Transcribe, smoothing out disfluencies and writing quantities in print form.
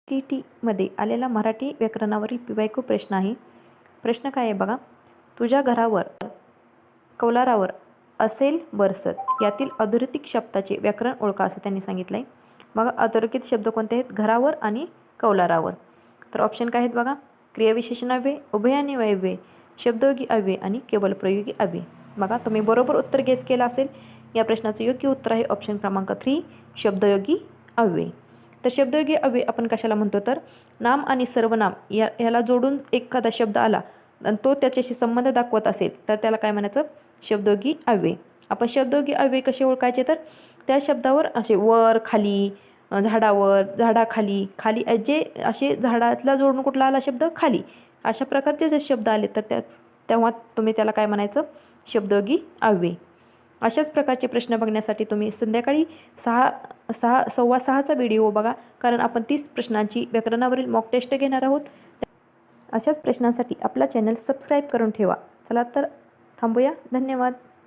मध्ये आलेला मराठी व्याकरणावरील पीवायक्यू प्रश्न आहे. प्रश्न काय आहे बघा. तुझ्या घरावर कौलारावर असेल बरसत यातील अधोरेखित शब्दाचे व्याकरण ओळखा असं त्यांनी सांगितलं आहे. मग अधोरेखित शब्द कोणते आहेत? घरावर आणि कौलारावर. तर ऑप्शन काय आहेत बघा. क्रियाविशेषणाव्यय, उभय आणि वायव्यय, शब्दयोगी अव्यय आणि केवळ प्रयोगी अव्यय. बघा तुम्ही बरोबर उत्तर गेस केलं असेल. या प्रश्नाचं योग्य उत्तर आहे ऑप्शन क्रमांक 3 शब्दयोगी अव्यय. तर शब्दयोगी अव्यय आपण कशाला म्हणतो तर नाम आणि सर्वनाम याला जोडून एखादा शब्द आला आणि तो त्याच्याशी संबंध दाखवत असेल तर त्याला काय म्हणायचं? शब्दयोगी अव्यय. आपण शब्दयोगी अव्यय कसे ओळखायचे तर त्या शब्दावर असे वर खाली, झाडावर, झाडाखाली, खाली जे असे झाडातला जोडून कुठला आला शब्द खाली, अशा प्रकारचे जर शब्द आले तर तेव्हा तुम्ही त्याला काय म्हणायचं? शब्दयोगी अव्यय. अशाच प्रकारचे प्रश्न बघण्यासाठी तुम्ही संध्याकाळी 6:15चा व्हिडिओ बघा, कारण आपण 30 प्रश्नांची व्याकरणावरील मॉक टेस्ट घेणार आहोत. अशाच प्रश्नांसाठी आपला चॅनल सबस्क्राईब करून ठेवा. चला तर थांबूया. धन्यवाद.